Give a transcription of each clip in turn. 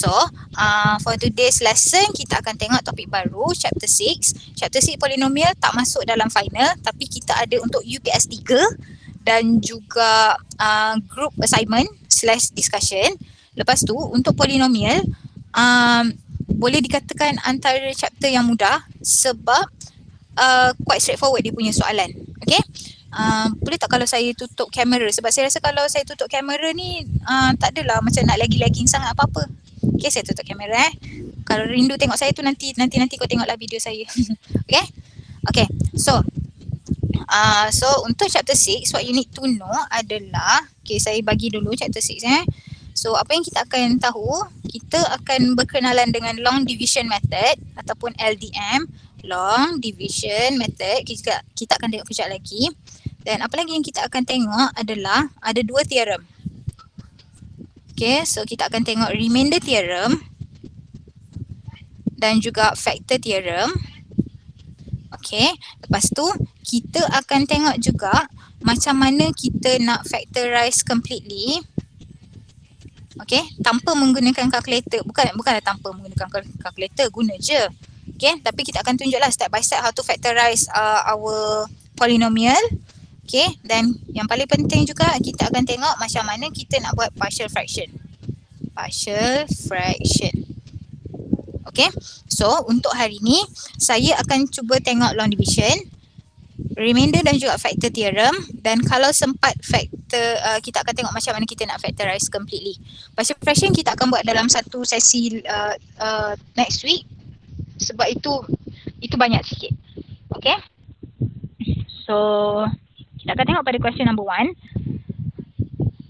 So, for today's lesson, kita akan tengok topik baru, chapter 6. Chapter 6 polinomial tak masuk dalam final, tapi kita ada untuk UPS 3 dan juga group assignment / discussion. Lepas tu, untuk polinomial, boleh dikatakan antara chapter yang mudah sebab quite straightforward dia punya soalan. Okay? Boleh tak kalau saya tutup kamera, sebab saya rasa kalau saya tutup kamera ni tak adalah macam nak lagging sangat apa-apa. Okay, saya tutup kamera Kalau rindu tengok saya tu nanti kau tengoklah video saya. Okay? Okay, so untuk chapter 6, what you need to know adalah, okay, saya bagi dulu chapter 6 So apa yang kita akan tahu, kita akan berkenalan dengan long division method ataupun LDM, long division method. Kita akan tengok kejap lagi. Dan apa lagi yang kita akan tengok adalah ada dua theorem. Okay, so kita akan tengok remainder theorem dan juga factor theorem. Okay, lepas tu kita akan tengok juga macam mana kita nak factorize completely. Okay, tanpa menggunakan calculator. Bukanlah tanpa menggunakan calculator, guna je. Okay, tapi kita akan tunjuklah step by step how to factorize our polynomial. Okay, dan yang paling penting juga kita akan tengok macam mana kita nak buat partial fraction. Partial fraction. Okay, so untuk hari ni saya akan cuba tengok long division, remainder dan juga factor theorem, dan kalau sempat factor kita akan tengok macam mana kita nak factorize completely. Partial fraction kita akan buat dalam satu sesi next week sebab itu banyak sikit. Okay, so kita akan tengok pada question number 1.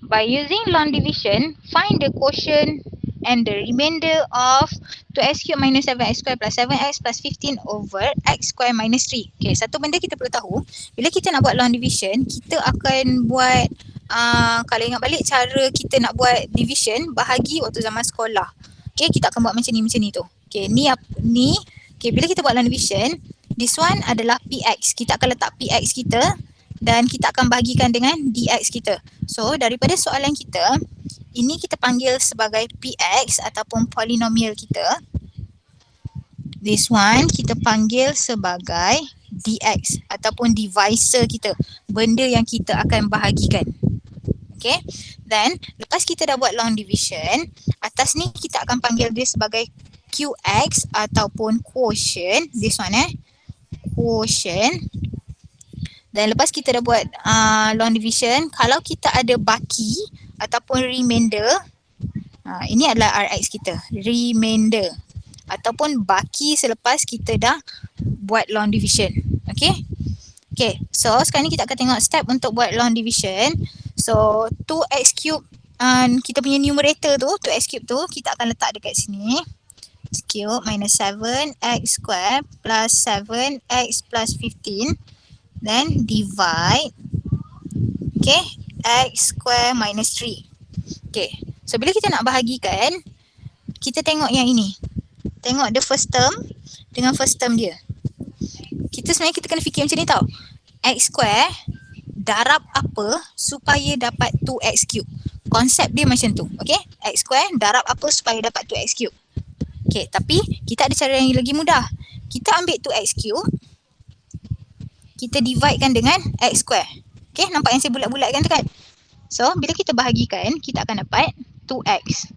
By using long division, find the quotient and the remainder of 2x cubed minus 7x squared plus 7x plus 15 over x squared minus 3. Okay, satu benda kita perlu tahu, bila kita nak buat long division, kita akan buat, kalau ingat balik cara kita nak buat division, bahagi waktu zaman sekolah. Okay, kita akan buat macam ni tu. Okay, okay, bila kita buat long division, this one adalah px. Kita akan letak px kita dan kita akan bahagikan dengan dx kita. So daripada soalan kita, ini kita panggil sebagai px ataupun polinomial kita. This one kita panggil sebagai dx ataupun divisor kita, benda yang kita akan bahagikan. Okay, then lepas kita dah buat long division, atas ni kita akan panggil dia sebagai qx ataupun quotient. This one quotient. Dan lepas kita dah buat long division, kalau kita ada baki ataupun remainder, ini adalah Rx kita, remainder ataupun baki selepas kita dah buat long division. Okay, okay, so sekarang ni kita akan tengok step untuk buat long division. So 2x cube, kita punya numerator tu, 2x cube tu kita akan letak dekat sini. X cube minus 7x square plus 7x plus 15. Then divide, okay, x square minus 3. Okay, so bila kita nak bahagikan, kita tengok yang ini. Tengok the first term dengan first term dia. Sebenarnya kita kena fikir macam ni tau. X square darab apa supaya dapat 2x cube. Konsep dia macam tu, okay. X square darab apa supaya dapat 2x cube. Okay, tapi kita ada cara yang lagi mudah. Kita ambil 2x cube, kita dividekan dengan x square. Okay, nampak yang saya bulat-bulatkan tu kan? So, bila kita bahagikan, kita akan dapat 2x.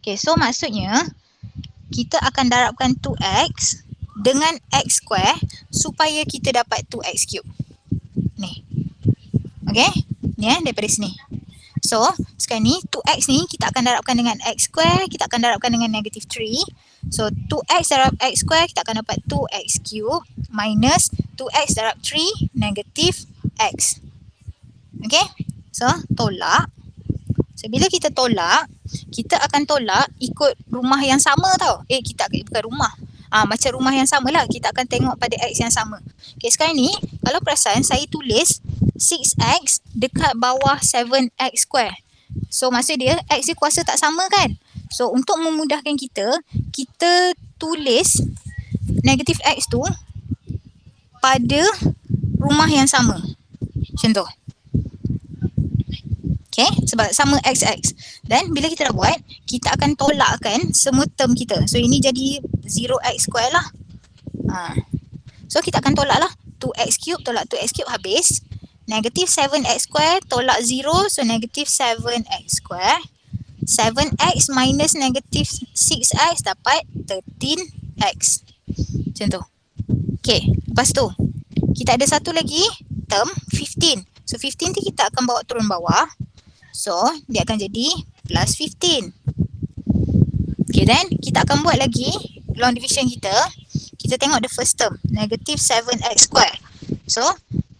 Okay, so maksudnya, kita akan darabkan 2x dengan x square supaya kita dapat 2x cube. Ni. Okay, ni daripada sini. So, sekarang ni 2x ni kita akan darabkan dengan x square, kita akan darabkan dengan negative 3. So 2x darab x square kita akan dapat 2x cube minus 2x darab 3 negative x. Okay, so tolak. So bila kita tolak, kita akan tolak ikut rumah yang sama tau. Bukan rumah. Macam rumah yang sama lah, kita akan tengok pada x yang sama. Okay, sekarang ni kalau perasan saya tulis 6x dekat bawah 7x square. So maksud dia x dia kuasa tak sama kan? So untuk memudahkan kita tulis negatif x tu pada rumah yang sama. Macam tu. Okay, sebab sama XX. Dan bila kita dah buat, kita akan tolakkan semua term kita. So ini jadi 0x square lah. So kita akan tolak lah. 2x cube tolak 2x cube habis. Negative 7x square tolak 0. So negative 7x square. 7x minus negative 6x dapat 13x. Macam tu. Okay, lepas tu kita ada satu lagi term 15. So 15 tu kita akan bawa turun bawah. So dia akan jadi plus 15. Okay, then kita akan buat lagi long division kita. Kita tengok the first term, negative 7x square. So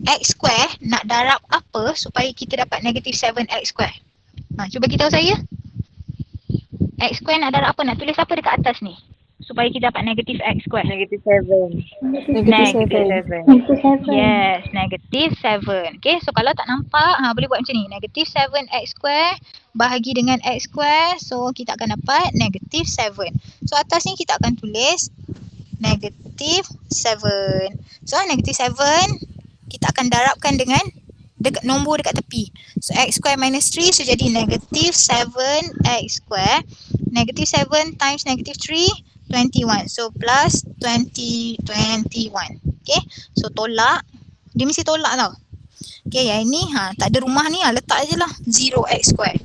x square nak darab apa supaya kita dapat negative 7x square? Cuba kita tahu saya. X square nak darab apa? Nak tulis apa dekat atas ni? Supaya kita dapat negative x square. Negative 7. Negative 7. Yes, negative 7. Okay, so kalau tak nampak, boleh buat macam ni. Negative 7x square bahagi dengan x square. So kita akan dapat negative 7. So atas ni kita akan tulis negative 7. So negative 7 kita akan darabkan dengan nombor dekat tepi. So x square minus 3, so jadi negative 7x square. Negative 7 times negative 3, 21. So plus 21. Okay, so tolak. Dia mesti tolak tau. Okay, yang ini tak ada rumah ni, letak je lah 0x square.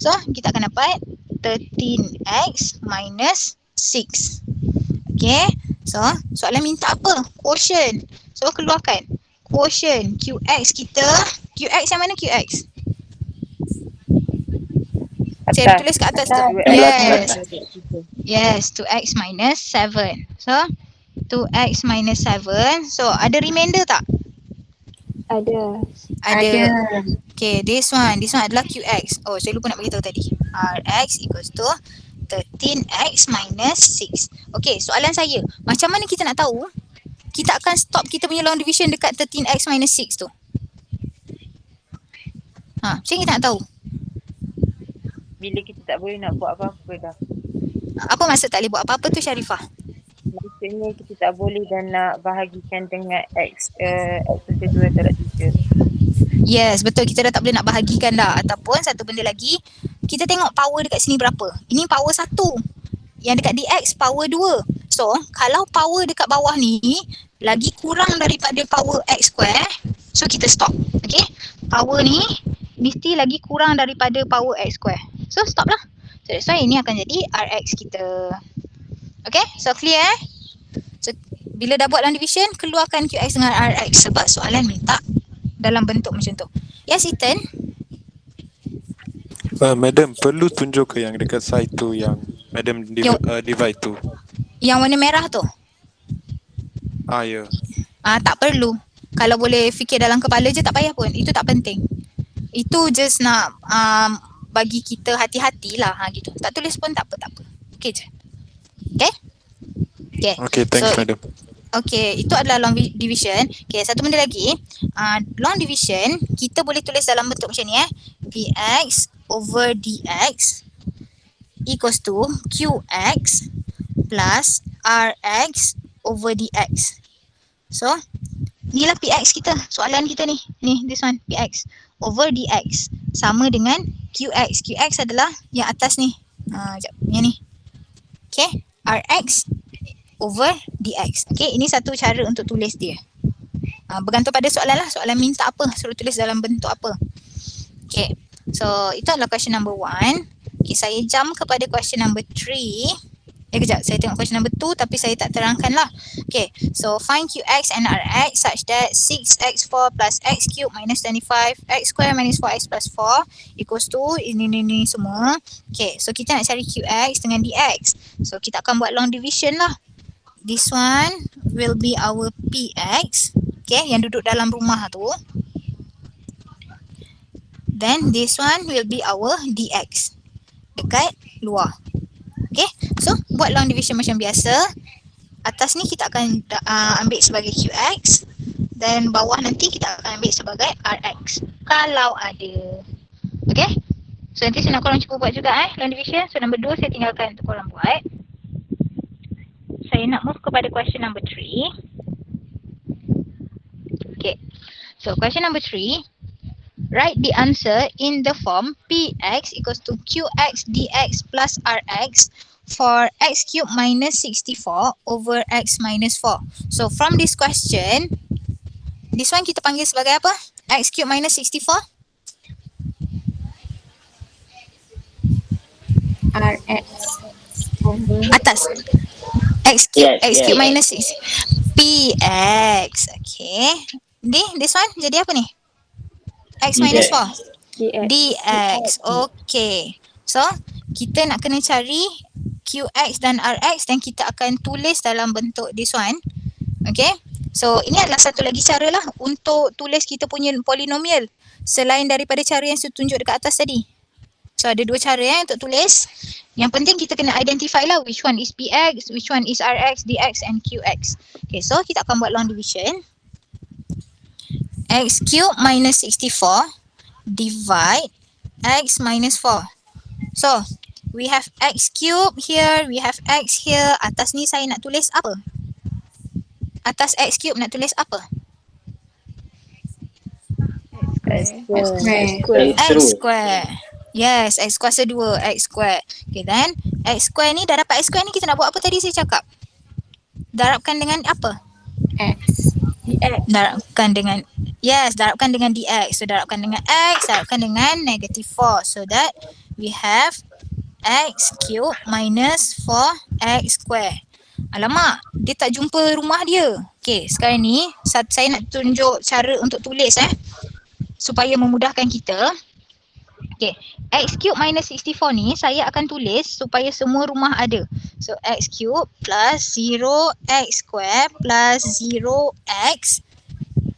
So kita akan dapat 13x minus 6. Okay, so soalan minta apa? Quotient. So keluarkan quotient QX kita. QX yang mana QX? Saya tulis kat atas tu. Yes. Yes, 2x minus 7. So 2x minus 7. So ada remainder tak? Ada. Okay, this one adalah QX. Oh, saya lupa nak beritahu tadi. Rx equals to 13x minus 6. Okay, soalan saya, macam mana kita nak tahu kita akan stop kita punya long division dekat 13x minus 6 tu? Macam kita nak tahu? Bila kita tak boleh nak buat apa-apa dah. Apa maksud tak boleh buat apa-apa tu, Sharifah? Maksudnya kita tak boleh dan nak bahagikan dengan x kedua tolak 3. Yes, betul. Kita dah tak boleh nak bahagikan dah. Ataupun satu benda lagi, kita tengok power dekat sini berapa. Ini power 1. Yang dekat dx power 2. So, kalau power dekat bawah ni lagi kurang daripada power x square, so kita stop. Okay, power ni mesti lagi kurang daripada power x square. So, stop lah. So, that's why ini akan jadi Rx kita. Okay, so clear So, bila dah buat long division, keluarkan QX dengan Rx sebab soalan minta dalam bentuk macam tu. Yes, Ethan? Madam, perlu tunjuk ke yang dekat side tu yang Madam divide tu? Yang warna merah tu? Ya. Tak perlu. Kalau boleh fikir dalam kepala je tak payah pun. Itu tak penting. Itu just nak bagi kita hati-hatilah gitu. Tak tulis pun tak apa. Okay je. Okay? Okay, thanks Madam. Okay, itu adalah long division. Okay, satu benda lagi. Long division, kita boleh tulis dalam bentuk macam ni dx over dx equals to qx plus rx over dx. So, inilah px kita. Soalan kita ni. Ni, this one, px over dx. Sama dengan qx. Qx adalah yang atas ni. Sekejap, yang ni. Okay, rx over dx. Okay, ini satu cara untuk tulis dia. Bergantung pada soalan lah. Soalan minta apa, suruh tulis dalam bentuk apa. Okay, so itu adalah question number 1. Okay, saya jump kepada question number 3. Kejap, saya tengok question number 2 tapi saya tak terangkan lah. Okay, so find qx and rx such that 6x4 plus x cube minus 25 x square minus 4x plus 4 equals to ini semua. Okay, so kita nak cari qx dengan dx. So kita akan buat long division lah. This one will be our px. Okay, yang duduk dalam rumah tu. Then this one will be our dx. Dekat luar. Okay, so buat long division macam biasa. Atas ni kita akan ambil sebagai qx. Dan bawah nanti kita akan ambil sebagai rx. Kalau ada. Okay, so nanti saya nak korang cuba buat juga long division. So number 2 saya tinggalkan untuk korang buat. Saya nak move kepada question number 3. Okay, so question number 3. write the answer in the form Px equals to Qx dx plus Rx for x cubed minus 64 over x minus 4. So from this question, this one kita panggil sebagai apa? X cubed minus 64? RX over Atas. X cubed, Yes, x cubed yes. minus 6. Px. Okay. This one jadi apa ni? X minus 4. DX. dx. Okay. So, kita nak kena cari Qx dan Rx dan kita akan tulis dalam bentuk this one. Okay. So, ini adalah satu lagi cara lah untuk tulis kita punya polinomial selain daripada cara yang saya tunjuk dekat atas tadi. So, ada dua cara untuk tulis. Yang penting kita kena identify lah which one is Px, which one is Rx, dx and Qx. Okay, so kita akan buat long division. X cubed minus 64 divide x minus 4. So, we have x cubed here, we have x here. Atas ni saya nak tulis apa? Atas x cubed nak tulis apa? X Square. X square. Yes, x kuasa 2, x square. Okay, then x square ni dah dapat x square ni kita nak buat apa tadi saya cakap? Darabkan dengan apa? X. DX. Darabkan dengan, yes, darabkan dengan dx. So, darabkan dengan x, darabkan dengan negative 4. So that we have x cube minus 4x square. Alamak, dia tak jumpa rumah dia. Okay, sekarang ni saya nak tunjuk cara untuk tulis supaya memudahkan kita. Okay, x cube minus 64 ni saya akan tulis supaya semua rumah ada. So, x cube plus 0x square plus 0x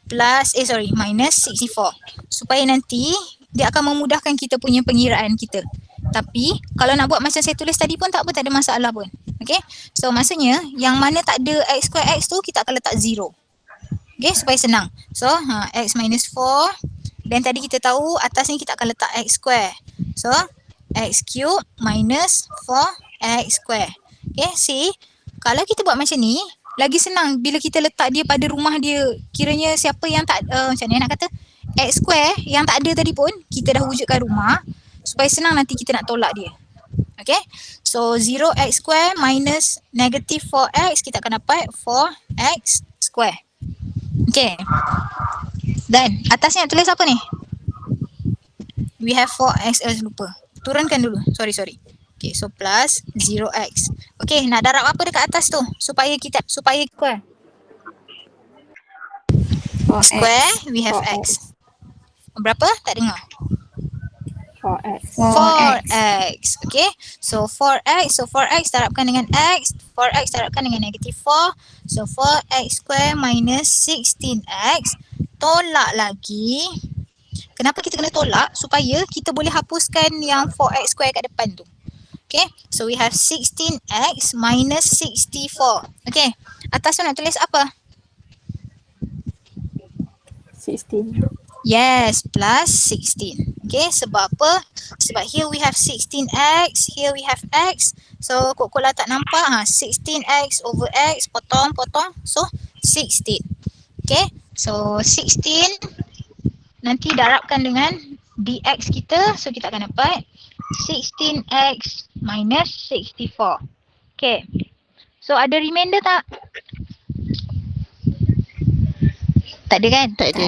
plus, minus 64. Supaya nanti dia akan memudahkan kita punya pengiraan kita. Tapi, kalau nak buat macam saya tulis tadi pun tak apa, tak ada masalah pun. Okay, so maksudnya yang mana tak ada x square x tu kita akan letak 0. Okay, supaya senang. So, x minus 4. Dan tadi kita tahu atas ni kita akan letak x square. So, x cube minus 4x square. Okay, see? Kalau kita buat macam ni, lagi senang bila kita letak dia pada rumah dia. Kiranya siapa yang tak, macam ni nak kata, x square yang tak ada tadi pun, kita dah wujudkan rumah. Supaya senang nanti kita nak tolak dia. Okay, so 0x square minus negative 4x, kita akan dapat 4x square. Okay. Dan atasnya nak tulis apa ni? We have 4x, lupa. Turunkan dulu. Sorry. Okay, so plus 0x. Okay, nak darab apa dekat atas tu? Supaya square. Square, we have x. Berapa? Tak dengar. 4x. 4x. Okay, so 4x. So 4x darabkan dengan x. 4x darabkan dengan negative 4. So 4x square minus 16x. Tolak lagi. Kenapa kita kena tolak? Supaya kita boleh hapuskan yang 4x square kat depan tu. Okay, so we have 16x minus 64. Okay, atas tu nak tulis apa? 16. Yes, plus 16. Okay, sebab apa? Sebab here we have 16x, here we have x. So, kalau tak nampak, 16x over x, potong. So, 16. Okay, so 16 nanti darabkan dengan dx kita. So, kita akan dapat 16x minus 64. Okay, so ada remainder tak? Tak ada kan? Tak ada.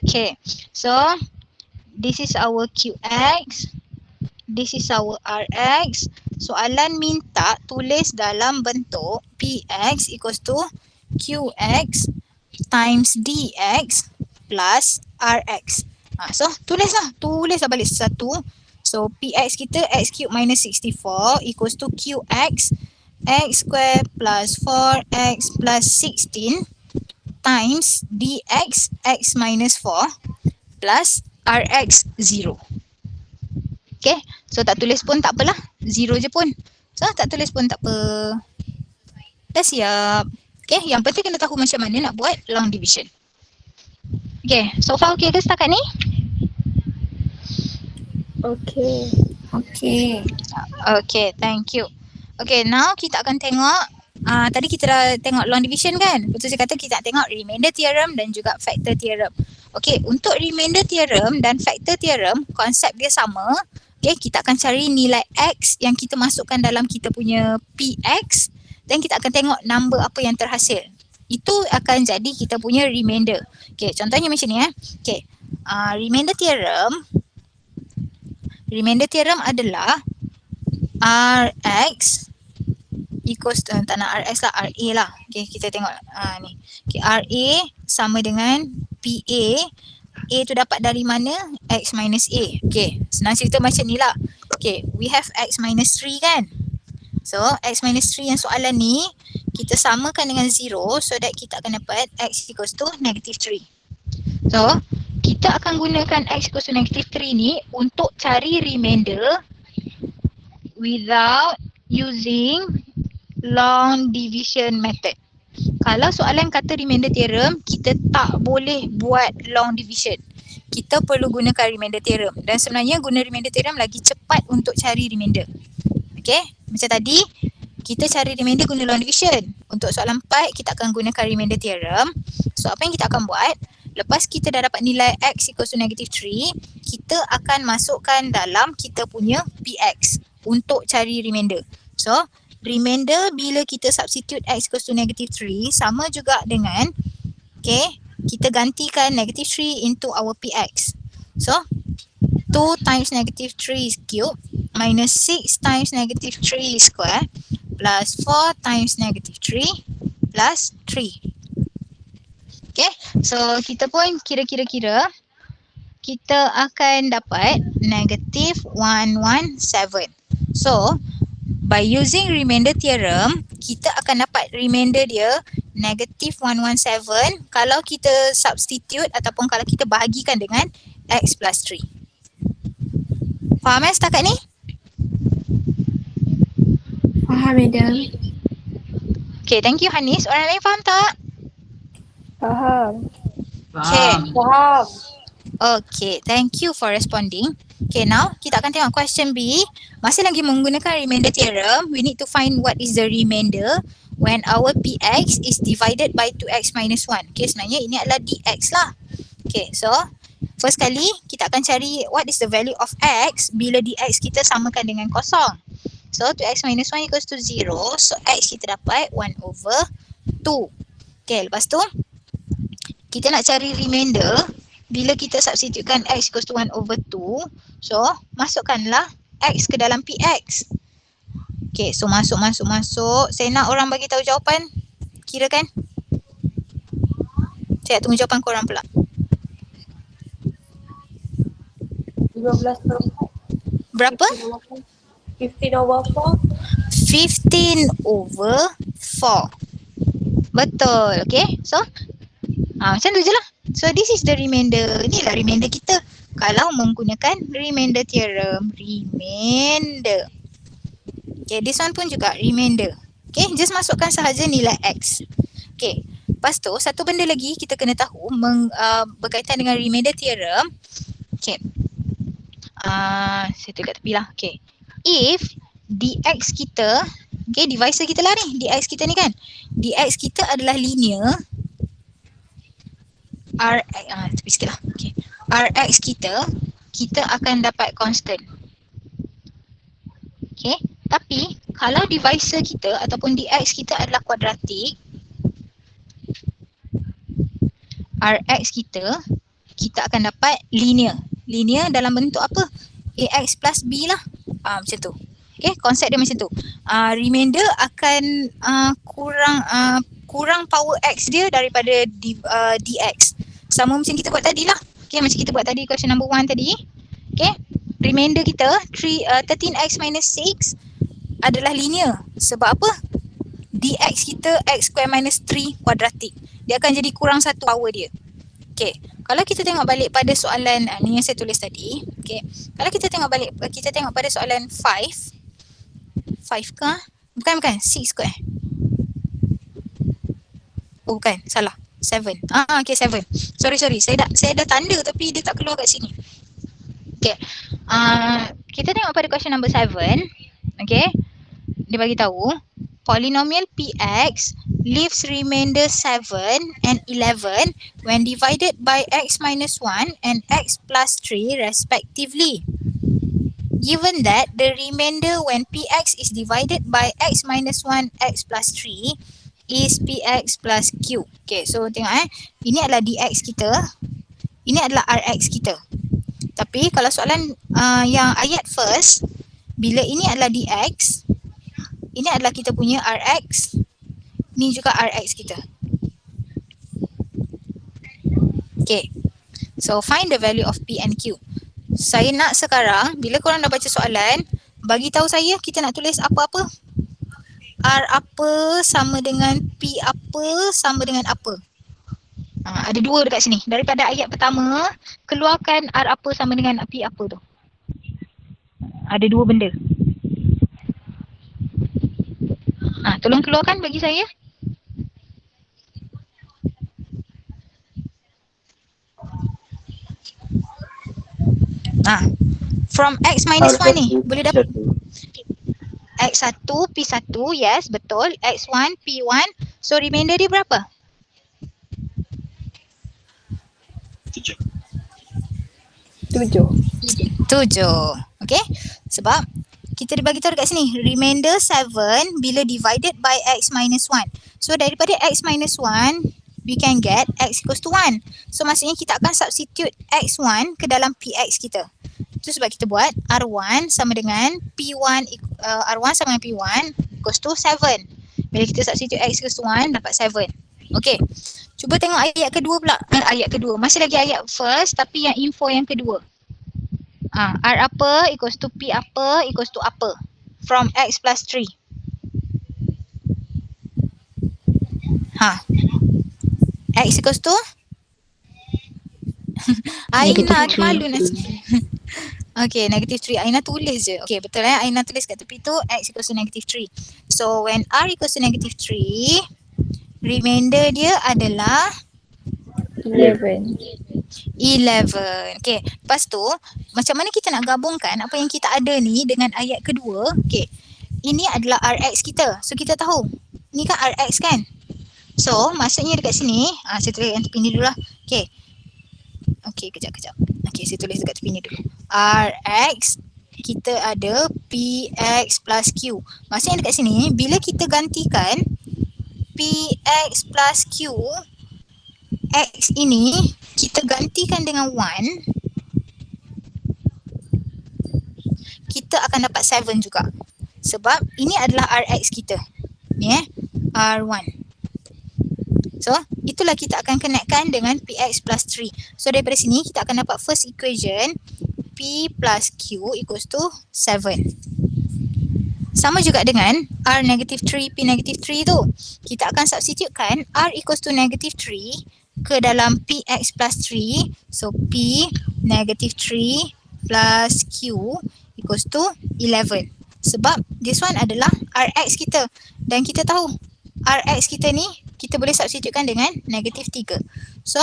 Okay, so this is our Qx, this is our Rx. Soalan minta tulis dalam bentuk Px equals to Qx times dx plus Rx. So tulis balik satu. So Px kita x cube minus 64 equals to Qx x square plus 4x plus 16 times dx x minus 4 plus Rx 0. Okay, so tak tulis pun tak apalah, 0 je pun. So tak tulis pun tak apa. Dah siap. Okay, yang penting kena tahu macam mana nak buat long division. Okay, so far okay ke setakat ni? Okay. Okay, thank you. Okay, now kita akan tengok, tadi kita dah tengok long division kan? Betul saya kata kita nak tengok remainder theorem dan juga factor theorem. Okay, untuk remainder theorem dan factor theorem, konsep dia sama. Okay, kita akan cari nilai X yang kita masukkan dalam kita punya PX dan kita akan tengok number apa yang terhasil. Itu akan jadi kita punya remainder. Okay, contohnya macam ni Okay, remainder theorem adalah Rx equals to, tak nak Rs lah, Ra lah. Okay, kita tengok ni. Okay, Ra sama dengan PA. A tu dapat dari mana? X minus A. Okay, senang cerita macam ni lah. Okay, we have X minus 3 kan? So, X minus 3 yang soalan ni, kita samakan dengan 0 so that kita akan dapat X equals to negative 3. So, kita akan gunakan X equals to negative 3 ni untuk cari remainder without using long division method. Kalau soalan kata remainder theorem, kita tak boleh buat long division. Kita perlu gunakan remainder theorem. Dan sebenarnya guna remainder theorem lagi cepat untuk cari remainder. Okay, macam tadi, kita cari remainder guna long division. Untuk soalan 4, kita akan gunakan remainder theorem. So, apa yang kita akan buat? Lepas kita dah dapat nilai X equals to negative 3, kita akan masukkan dalam kita punya PX untuk cari remainder. So, remainder bila kita substitute X equals to negative 3 sama juga dengan kita gantikan negative 3 into our PX. So 2 times negative 3 is cube minus 6 times negative 3 square plus 4 times negative 3 plus 3. Okay, so kita pun kira-kira kita akan dapat negative 117. So by using remainder theorem, kita akan dapat remainder dia negative 117 kalau kita substitute ataupun kalau kita bahagikan dengan X plus 3. Faham setakat ni? Faham, madam. Okay, thank you Hanis. Orang lain faham tak? Faham. Okay. Faham. Okay, thank you for responding. Okay, now kita akan tengok question B. Masih lagi menggunakan remainder theorem. We need to find what is the remainder when our PX is divided by 2x minus 1. Okay, sebenarnya ini adalah dx lah. Okay, so first kali kita akan cari what is the value of x bila dx kita samakan dengan kosong. So 2x minus 1 equals to 0. So x kita dapat 1 over 2. Okay, lepas tu kita nak cari remainder bila kita substitutekan x equals to 1 over 2. So masukkanlah x ke dalam px. Okay, so masuk. Saya nak orang bagi tahu jawapan. Kirakan. Saya tunggu jawapan korang pula. 15 per 4. Berapa? 15 over 4. 15 over 4. Betul. Okay, so macam tu je lah. So this is the remainder. Inilah remainder kita. Kalau menggunakan remainder theorem. Remainder. Okay, this one pun juga remainder. Okay, just masukkan sahaja nilai X. Okay, lepas tu satu benda lagi kita kena tahu berkaitan dengan remainder theorem. Okay, saya tukar tepi lah. Okay, if dx kita, okay, divisor kita lah ni, dx kita ni kan, dx kita adalah linear, tepi sikit lah. Okay, Rx kita akan dapat constant. Okay, tapi kalau divisor kita ataupun dx kita adalah kuadratik, Rx kita akan dapat linear. Linear dalam bentuk apa? Ax plus b lah. Macam tu. Okay, konsep dia macam tu. Remainder akan kurang power x dia daripada dx. Sama macam kita buat tadi lah. Okay, macam kita buat tadi question number 1 tadi. Okay, remainder kita 13x minus 6 adalah linear. Sebab apa? Dx kita x square minus 3 kuadratik. Dia akan jadi kurang satu power dia. Okay, kalau kita tengok balik pada soalan ni yang saya tulis tadi. Okay, kalau kita tengok balik, kita tengok pada soalan 5 ke? Bukan, 6 ke Oh bukan, salah. 7. Okay, 7. Sorry. Saya dah tanda tapi dia tak keluar kat sini. Okay. Kita tengok pada question number 7. Okay. Dia bagi tahu polynomial px leaves remainder 7 and 11 when divided by x minus 1 and x plus 3 respectively. Given that the remainder when px is divided by x minus 1 x plus 3 is px plus q. Okay, so tengok ini adalah dx kita, ini adalah rx kita. Tapi kalau soalan yang ayat first, bila ini adalah dx, ini adalah kita punya rx, ni juga rx kita. Okay, so find the value of p and q. Saya nak sekarang, bila korang dah baca soalan, bagi tahu saya kita nak tulis apa-apa. R apa sama dengan P apa sama dengan apa. Ada dua dekat sini. Daripada ayat pertama, keluarkan R apa sama dengan P apa tu. Ada dua benda. Tolong keluarkan bagi saya. From x minus 1 ni boleh dapat x1 p1, yes betul, x1 p1, so remainder dia berapa? 7. Okay, sebab kita dibagi tahu dekat sini remainder 7 bila divided by x minus 1. So daripada x minus 1 we can get x equals to 1. So maksudnya kita akan substitute x1 ke dalam px kita. Itu sebab kita buat R1 sama dengan P1, R1 sama dengan P1 equals to 7. Bila kita substitute X equals to 1, dapat 7. Okay. Cuba tengok ayat kedua pula. Ayat kedua. Masih lagi ayat first tapi yang info yang kedua. R apa equals to P apa equals to apa from X plus 3. X equals to Aina malu nak. Okay, negative 3. Aina tulis je. Okay, betul Aina tulis kat tepi tu x equals to negative 3. So, when r equals to negative 3, remainder dia adalah 11. Okay, lepas tu macam mana kita nak gabungkan apa yang kita ada ni dengan ayat kedua. Okay, ini adalah rx kita. So, kita tahu ni kan rx kan. So, maksudnya dekat sini, saya tulis yang tepi ni dulu lah. Okay. Okay, kejap. Okay, saya tulis dekat tepi ni dulu. Rx, kita ada Px plus Q. Maksudnya dekat sini, bila kita gantikan Px plus Q, X ini kita gantikan dengan 1, kita akan dapat 7 juga. Sebab ini adalah Rx kita. Ni R1. So, itulah kita akan connectkan dengan Px plus 3. So, daripada sini kita akan dapat first equation P plus Q equals to 7. Sama juga dengan R negative 3, P negative 3 tu. Kita akan substitutekan R equals to negative 3 ke dalam Px plus 3. So, P negative 3 plus Q equals to 11. Sebab this one adalah Rx kita. Dan kita tahu Rx kita ni kita boleh substitutekan dengan negative 3. So,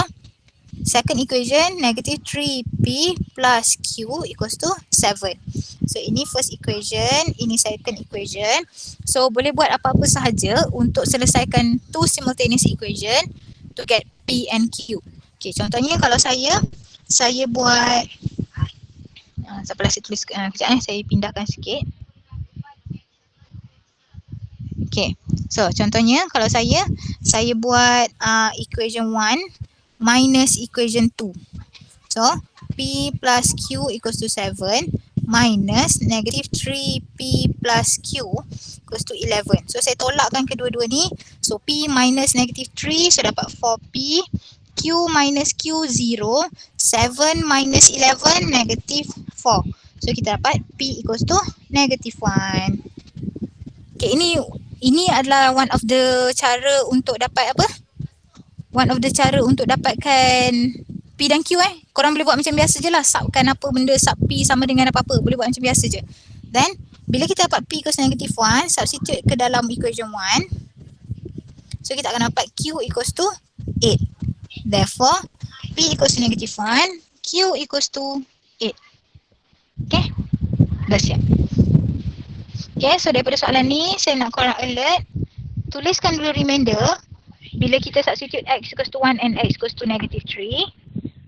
second equation negative 3p plus q equals to 7. So, ini first equation, ini second equation. So, boleh buat apa-apa sahaja untuk selesaikan two simultaneous equation to get p and q. Okay, contohnya kalau saya buat, sabarlah saya tulis kejap saya pindahkan sikit. Okay, so contohnya kalau saya buat equation 1 minus equation 2. So, P plus Q equals to 7 minus negative 3P plus Q equals to 11. So, saya tolakkan kedua-dua ni. So, P minus negative 3, so dapat 4P. Q minus Q 0, 7 minus 11 negative 4. So, kita dapat P equals to negative 1. Okay, ini adalah one of the cara untuk dapat apa? One of the cara untuk dapatkan P dan Q Korang boleh buat macam biasa je lah. Subkan apa benda, sub P sama dengan apa-apa. Boleh buat macam biasa je. Then, bila kita dapat P equals negative 1, substitute ke dalam equation 1. So, kita akan dapat Q equals to 8. Therefore, P equals to negative 1, Q equals to 8. Okay? Dah siap. Okay, so daripada soalan ni, saya nak korang alert tuliskan dulu remainder bila kita substitute x equals to 1 and x equals to negative 3.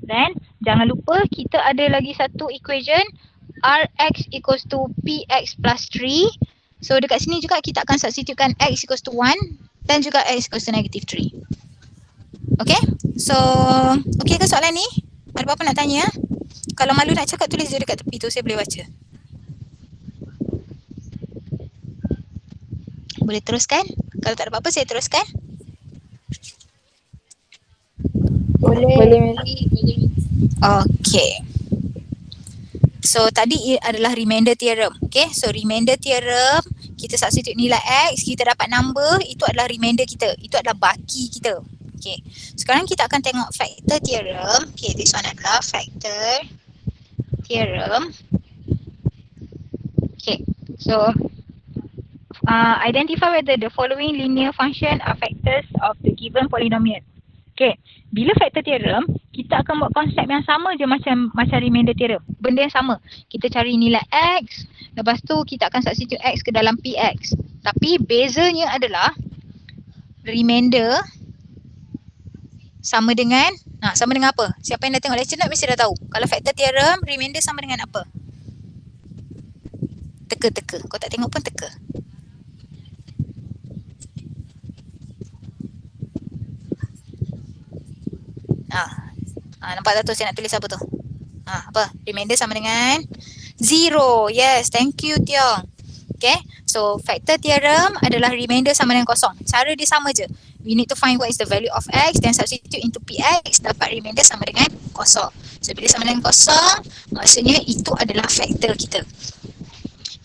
Then jangan lupa kita ada lagi satu equation Rx equals to Px plus 3. So dekat sini juga kita akan substitutekan x equals to 1 dan juga x equals to negative 3. Okay, so okay ke soalan ni? Ada apa-apa nak tanya? Kalau malu nak cakap, tulis je dekat tepi tu, saya boleh baca. Boleh teruskan? Kalau tak ada apa-apa, saya teruskan. Boleh. Okay. So tadi adalah remainder theorem. Okay, so remainder theorem, kita substitute nilai x, kita dapat number, itu adalah remainder kita. Itu adalah baki kita. Okay, sekarang kita akan tengok factor theorem. Okay, this one adalah factor theorem. Okay, so identify whether the following linear function are factors of the given polynomial. Okay, bila factor theorem, kita akan buat konsep yang sama je macam remainder theorem. Benda yang sama. Kita cari nilai x, lepas tu kita akan substitute x ke dalam px. Tapi bezanya adalah remainder sama dengan apa? Siapa yang dah tengok lecture note mesti dah tahu. Kalau factor theorem, remainder sama dengan apa? Teka-teka. Kau tak tengok pun teka. Nampak tak tu saya nak tulis apa tu? Apa? Remainder sama dengan 0. Yes, thank you Tiong. Okay, so factor theorem adalah remainder sama dengan kosong. Cara dia sama je. We need to find what is the value of x, then substitute into px, dapat remainder sama dengan kosong. So bila sama dengan kosong, maksudnya itu adalah factor kita.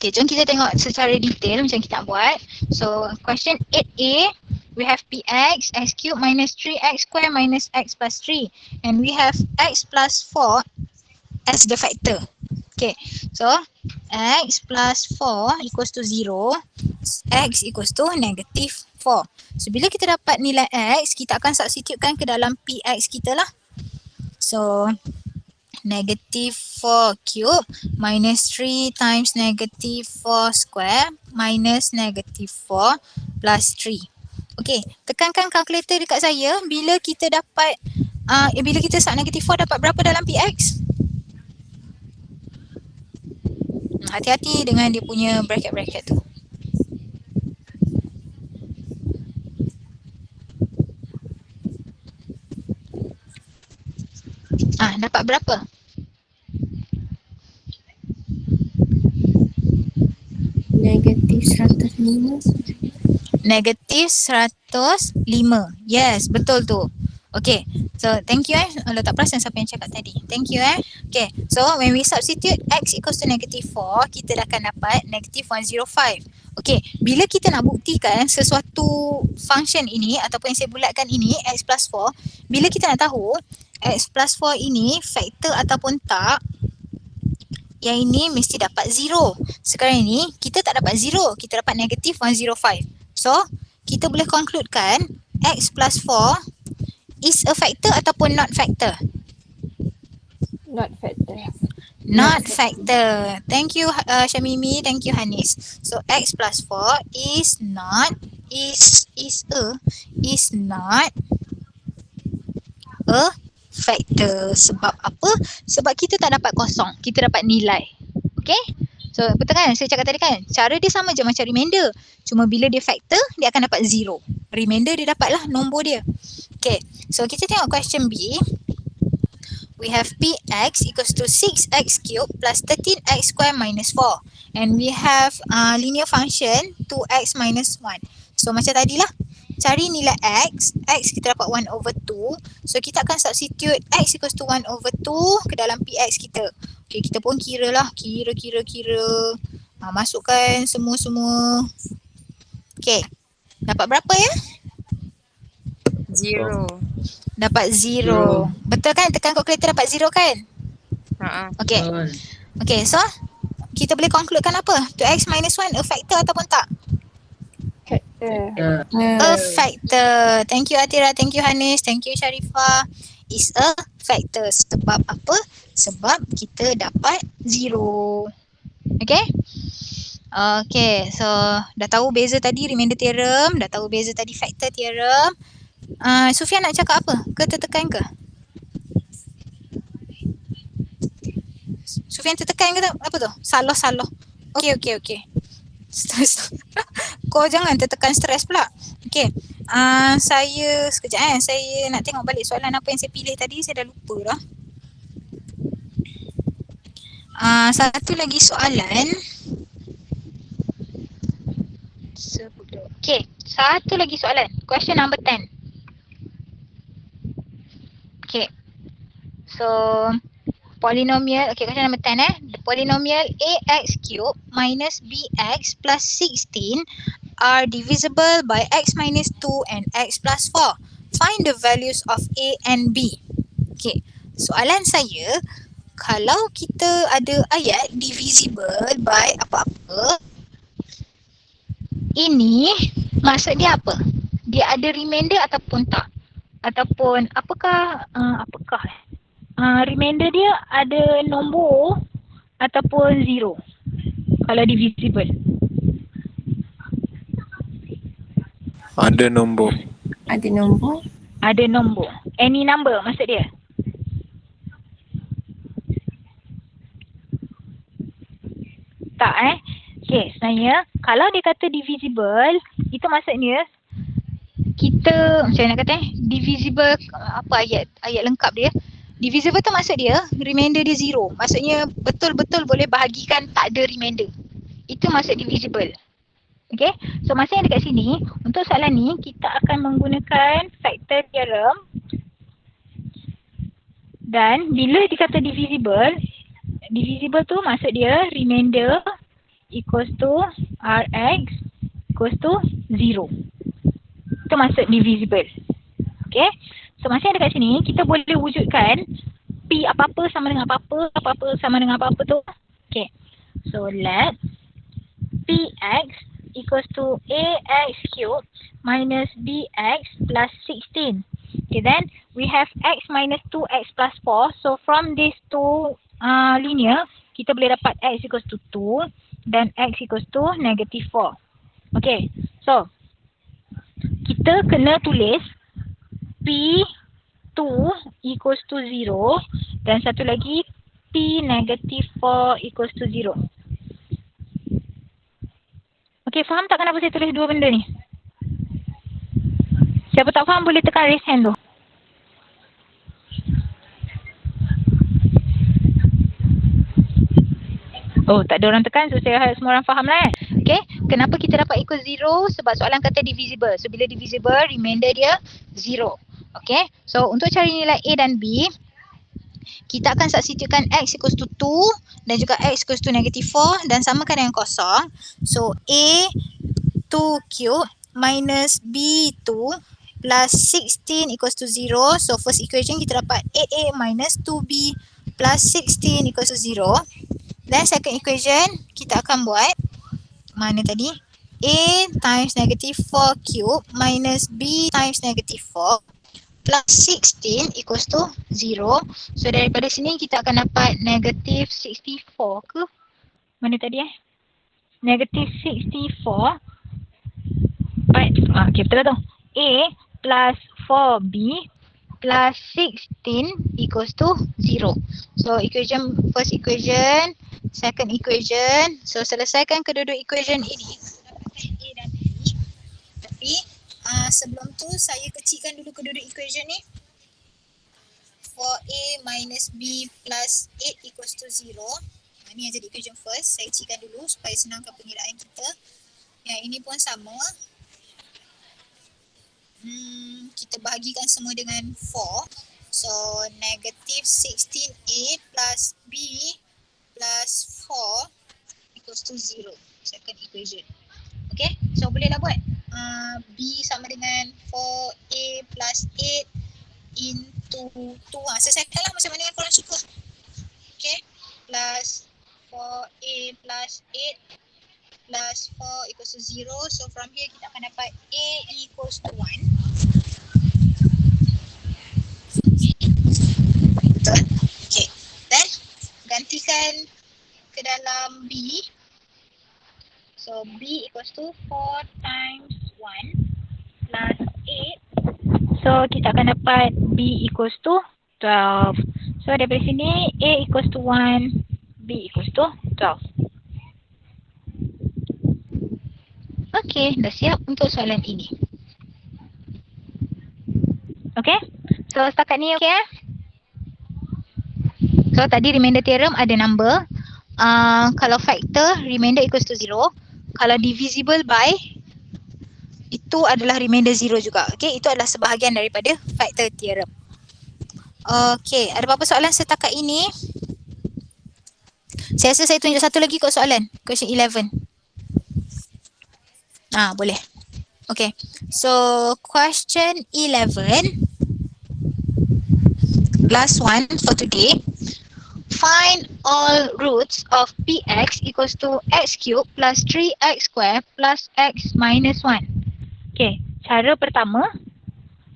Okay, jom kita tengok secara detail macam kita nak buat. So question 8a, we have px, x cube minus 3x square minus x plus 3. And we have x plus 4 as the factor. Okay, so x plus 4 equals to 0, x equals to negative 4. So bila kita dapat nilai x, kita akan substitutekan ke dalam px kita lah. So negative 4 cube minus 3 times negative 4 square minus negative 4 plus 3. Okay, tekankan kalkulator dekat saya bila kita dapat, bila kita sub negative 4 dapat berapa dalam px? Hati-hati dengan dia punya bracket-bracket tu. Dapat berapa? Negatif 105. Negatif 105. Yes, betul tu. Okay, so thank you Kalau tak perasan siapa yang cakap tadi. Thank you Okay, so when we substitute x equals to negative 4, kita dah akan dapat negative 105. Okay, bila kita nak buktikan sesuatu function ini ataupun yang saya bulatkan ini, x plus 4, bila kita nak tahu x plus 4 ini factor ataupun tak, yang ini mesti dapat 0. Sekarang ini kita tak dapat 0, kita dapat negative 105. So, kita boleh concludekan x plus 4 is a factor ataupun not factor? Not factor. Not factor. Thank you Syamimi, thank you Hanis. So x plus 4 is not a factor. Sebab apa? Sebab kita tak dapat kosong, kita dapat nilai. Okay? So betul kan? Saya cakap tadi kan, cara dia sama je macam remainder. Cuma bila dia factor, dia akan dapat 0. Remainder dia dapatlah nombor dia. Okay, so kita tengok question B. We have px equals to 6x cube plus 13x square minus 4. And we have linear function 2x minus 1. So macam tadilah, cari nilai x kita dapat 1 over 2. So kita akan substitute x equals to 1 over 2 ke dalam px kita. Okay, kita pun kira lah, kira. Masukkan semua. Okay, dapat berapa ya? 0. Dapat 0. Betul kan? Tekan kalkulator dapat 0 kan? Okay. Okay, so kita boleh concludekan apa? 2x minus 1 a factor ataupun tak? Factor. A factor. Thank you Atira, thank you Hanis, thank you Sharifah. Is a factor. Sebab apa? Sebab kita dapat 0. Okay? Okay, so dah tahu beza tadi remainder theorem, dah tahu beza tadi factor theorem. Sufian nak cakap apa? Ke tertekan ke? Sufian tertekan ke tak? Apa tu? Salah. Okay. Stres. Kau jangan tertekan stres pula. Okay. Saya sekejap saya nak tengok balik soalan apa yang saya pilih tadi. Saya dah lupa dah. Satu lagi soalan. Okay. Satu lagi soalan. Question number 10. Okay. So, polynomial, okay, question number 10 The polynomial ax cube minus bx plus 16 are divisible by x minus 2 and x plus 4. Find the values of a and b. Okay, soalan saya, kalau kita ada ayat divisible by apa-apa, ini maksud dia apa? Dia ada remainder ataupun tak? Ataupun apakah remainder dia ada nombor ataupun zero kalau divisible? Ada nombor. Ada nombor. Ada nombor. Any number maksud dia? Tak Okay, sebenarnya kalau dia kata divisible, itu maksudnya kita, macam mana nak kata divisible, apa ayat lengkap dia? Divisible tu maksud dia remainder dia zero. Maksudnya betul-betul boleh bahagikan, tak ada remainder. Itu maksud divisible. Okay, so maksudnya dekat sini, untuk soalan ni kita akan menggunakan factor theorem. Dan bila dikata divisible tu maksud dia remainder equals to Rx equals to 0. Itu maksud divisible. Okay. So maksudnya dekat sini kita boleh wujudkan P apa-apa sama dengan apa-apa, apa-apa sama dengan apa-apa tu. Okay. So let Px equals to Ax cube minus Bx plus 16. Okay, then we have x minus 2x plus 4. So from these two linear, kita boleh dapat x equals to 2 dan x equals to negative 4. Okay, so kita kena tulis P2 equals to 0 dan satu lagi P negative 4 equals to 0. Okay, faham tak kenapa saya tulis dua benda ni? Siapa tak faham boleh tekan raise hand tu. Oh, tak ada orang tekan, so saya harap semua orang faham lah Okay, kenapa kita dapat equal 0? Sebab soalan kata divisible. So bila divisible, remainder dia 0. Okay, so untuk cari nilai A dan B, kita akan substitutekan x equals to 2 dan juga x equals to negative 4 dan samakan dengan kosong. So A 2 cube minus B2 plus 16 equals to 0. So first equation kita dapat 8A minus 2B plus 16 equals to 0. Dan second equation kita akan buat mana tadi? A times negative 4 cube minus B times negative 4 plus 16 equals to 0. So daripada sini kita akan dapat negative 64 ke? Mana tadi Negative 64. Okay, betul lah tu. A plus 4B plus 16 equals to 0. So equation, first equation, second equation. So selesaikan kedua-dua equation ini. Dapatkan A dan B. Tapi sebelum tu saya kecilkan dulu kedua-dua equation ni. 4A minus B plus 8 equals to 0. Ini yang jadi equation first. Saya kecilkan dulu supaya senangkan pengiraan kita. Yang ini pun sama. Kita bahagikan semua dengan 4. So negative 16A plus B plus 4 equals to 0. Second equation. Okay, so bolehlah buat. B sama dengan 4A plus 8 into 2. Selesaikanlah macam mana yang korang suka. Okay, plus 4A plus 8 plus 4 equals to 0. So from here kita akan dapat A equals to 1. Betul? Okay. Then gantikan ke dalam B. So B equals to 4 times 1 plus 8. So kita akan dapat B equals to 12. So daripada sini A equals to 1, B equals to 12. Okay, dah siap untuk soalan ini. Okay, so setakat ni okay eh? So tadi remainder theorem ada number. Kalau factor, remainder equals to 0. Kalau divisible by, itu adalah remainder 0 juga. Okay, itu adalah sebahagian daripada factor theorem. Okay, ada apa-apa soalan setakat ini? Saya rasa saya tunjuk satu lagi kot soalan. Question 11. Boleh. Okay, so question 11. Last one for today. Find all roots of px equals to x cube plus 3x square plus x minus 1. Okay, cara pertama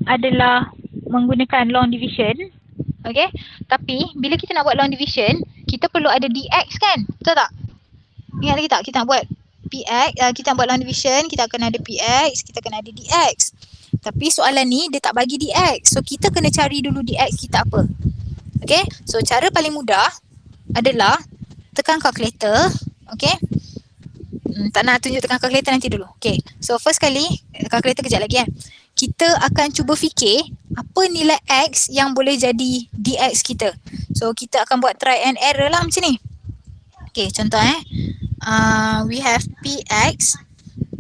adalah menggunakan long division. Okay, tapi bila kita nak buat long division, kita perlu ada dx kan? Betul tak? Ingat lagi tak? Kita nak buat px, kita nak buat long division, kita akan ada px, kita akan ada dx. Tapi soalan ni dia tak bagi dx. So kita kena cari dulu dx kita apa. Okay, so cara paling mudah adalah tekan calculator. Okay, tak nak tunjuk tekan calculator nanti dulu. Okay, so first kali, calculator kejap lagi kan. Kita akan cuba fikir apa nilai x yang boleh jadi dx kita. So kita akan buat try and error lah macam ni. Okay, contoh we have px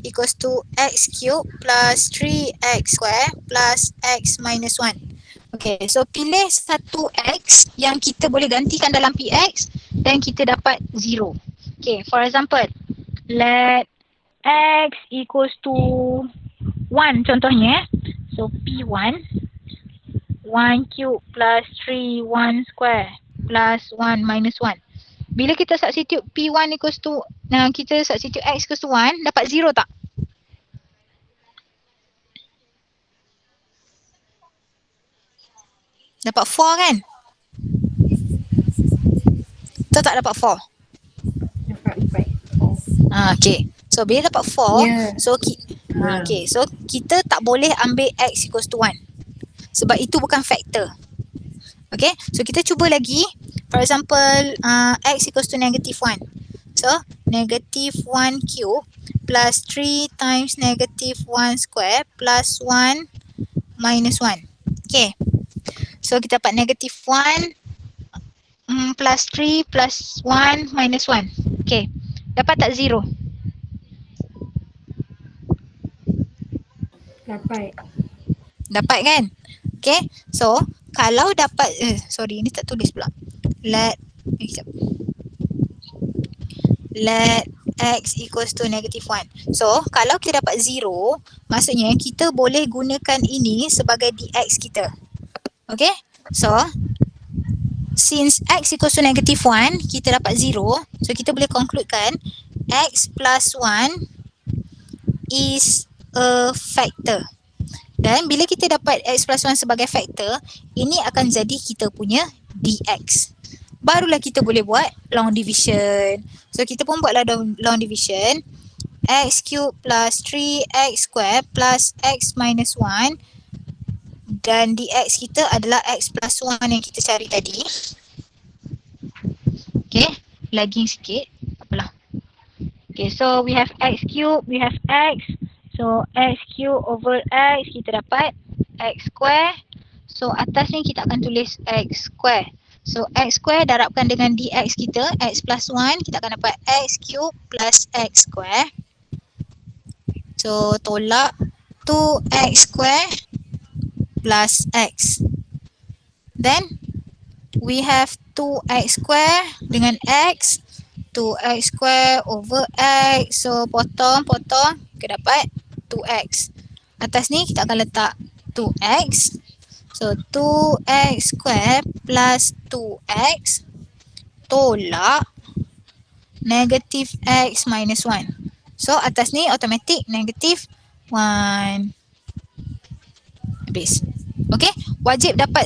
equals to x cube plus 3x square plus x minus 1. Okay, so pilih satu x yang kita boleh gantikan dalam px dan kita dapat 0. Okay, for example, let x equals to 1 contohnya. So P1, 1 cube plus 3, 1 square plus 1 minus 1. Bila kita substitute P1 equals to, kita substitute x equals to 1, dapat 0 tak? Dapat 4 kan? Betul tak dapat 4? Dapat 4. Okay. So bila dapat 4, Yeah. okay, so kita tak boleh ambil x equals to 1. Sebab itu bukan factor. Okay, so kita cuba lagi. For example, x equals to negative 1. So, negative 1 cube plus 3 times negative 1 square plus 1 minus 1. Okay. So, kita dapat negative 1 plus 3 plus 1 minus 1. Okay. Dapat tak 0? Dapat. Dapat kan? Okay. So, kalau dapat, sorry, ni tak tulis pula. Let x equals to negative 1. So, kalau kita dapat 0, maksudnya kita boleh gunakan ini sebagai dx kita. Okay. So, since x equals to negative 1, kita dapat 0. So, kita boleh concludekan x plus 1 is a factor. Dan bila kita dapat x plus 1 sebagai factor, ini akan jadi kita punya dx. Barulah kita boleh buat long division. So kita pun buatlah long division. X cube plus 3x square plus x minus 1. Dan dx kita adalah x plus 1 yang kita cari tadi. Okay, lagging sikit. Tak apalah. Okay, so we have x cube, we have x. So x cube over x, kita dapat x square. So atas ni kita akan tulis x square. So x square darabkan dengan dx kita, x plus 1, kita akan dapat x cube plus x square. So tolak 2x square plus x. Then we have 2x square dengan x. 2x square over x. So potong, kita dapat 2x. Atas ni kita akan letak 2x. So 2x square plus 2x tolak negative x minus 1. So atas ni automatic negative 1. Habis. Okay, wajib dapat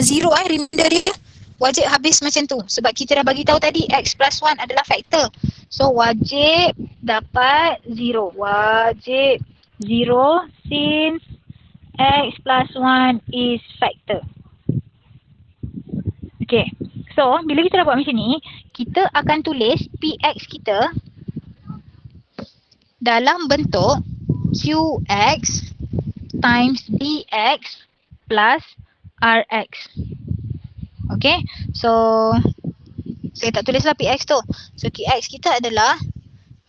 0 remainder dia. Wajib habis macam tu. Sebab kita dah bagi tahu tadi x plus 1 adalah factor. So wajib dapat 0. Wajib 0 since x plus 1 is factor. Okay. So bila kita dah buat macam ni, kita akan tulis px kita dalam bentuk qx times bx plus rx. Okay. So saya tak tulislah px tu. So qx kita adalah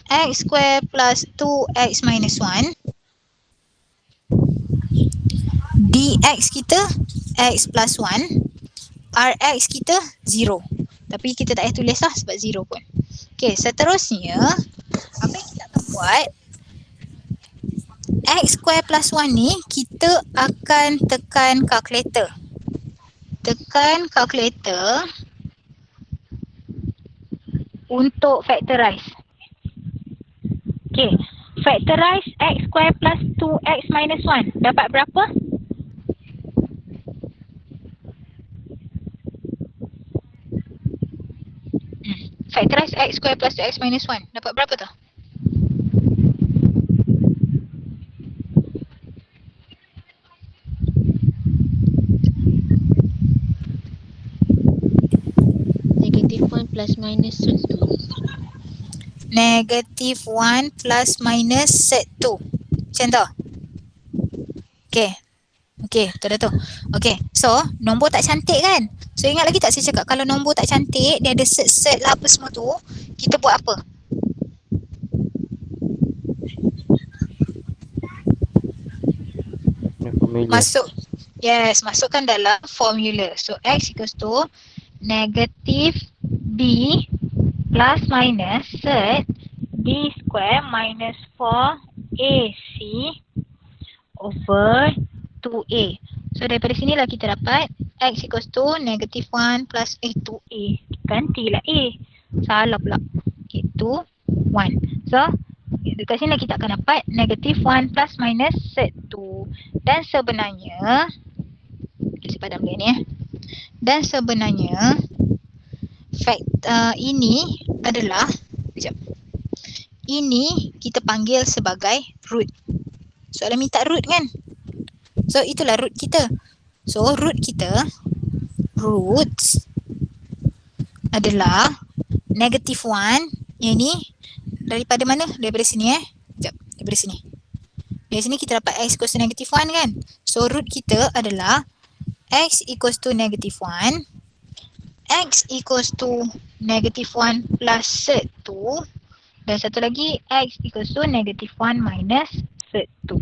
x square plus 2x minus 1. dx kita x plus 1. Rx kita 0. Tapi kita tak payah tulis lah sebab 0 pun. Okay, seterusnya apa yang kita akan buat, x square plus 1 ni kita akan tekan calculator. Tekan calculator untuk factorize. Okay, factorize x square plus 2x minus 1. Dapat berapa? Factorize x square plus 2x minus 1. Dapat berapa tu? Negative 1 plus minus set 2. Negative 1 plus minus set 2. Macam tu? Okay. Okay, betul dah tu. Okay, so nombor tak cantik kan? So ingat lagi tak saya cakap kalau nombor tak cantik, dia ada set-set lah apa semua tu, kita buat apa? Masuk. Yes, masukkan dalam formula. So x equals to negative b plus minus set b square minus 4ac over 2a. So daripada sinilah kita dapat x equals to negative 1 plus 2a. Gantilah a. Salah pula. Okay, 2, 1. So dekat sini kita akan dapat negative 1 plus minus set 2. Dan sebenarnya, kita padam dia ni ya. Dan sebenarnya ini adalah, sekejap. Ini kita panggil sebagai root. Soalan minta root kan? So itulah root kita. So root kita, roots adalah negative 1. Yang ni daripada mana? Daripada sini Sekejap, daripada sini. Dari sini kita dapat x equals to negative 1 kan? So root kita adalah x equals to negative 1. X equals to negative 1 plus set 2. Dan satu lagi x equals to negative 1 minus set 2.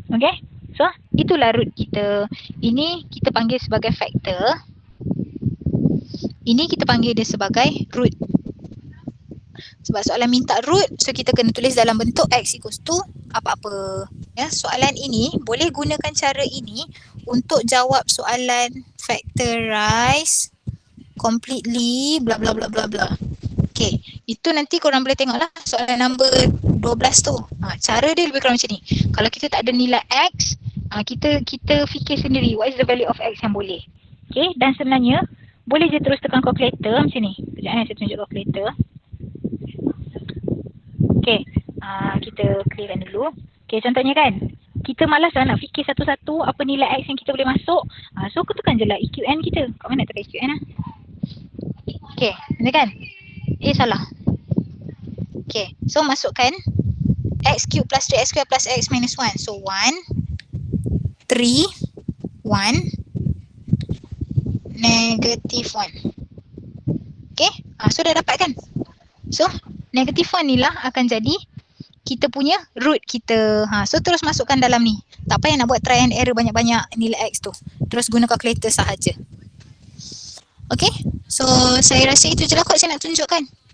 Okay, so itulah root kita. Ini kita panggil sebagai factor. Ini kita panggil dia sebagai root. Sebab soalan minta root, so kita kena tulis dalam bentuk x equals to apa-apa. Ya, soalan ini boleh gunakan cara ini untuk jawab soalan factorize completely bla bla bla bla bla. Okay, itu nanti korang boleh tengok lah soalan number 12 tu. Cara dia lebih kurang macam ni. Kalau kita tak ada nilai x, kita fikir sendiri what is the value of x yang boleh. Okay, dan sebenarnya boleh je terus tekan calculator macam ni. Sekejap saya tunjuk calculator. Okay, kita clearkan dulu. Okay, contohnya kan, kita malas lah nak fikir satu-satu apa nilai x yang kita boleh masuk. So aku tekan je lah EQN kita. Kat mana tekan EQN lah? Okay, betul kan? Salah. Okay, so masukkan x cube plus 3x square plus x minus 1. So 1, 3, 1, negative 1. Okay, so dah dapat kan? So negative 1 ni lah akan jadi kita punya root kita. So terus masukkan dalam ni. Tak payah nak buat try and error banyak-banyak nilai x tu. Terus guna calculator sahaja. Okay, so saya rasa itu je lah kot saya nak tunjukkan.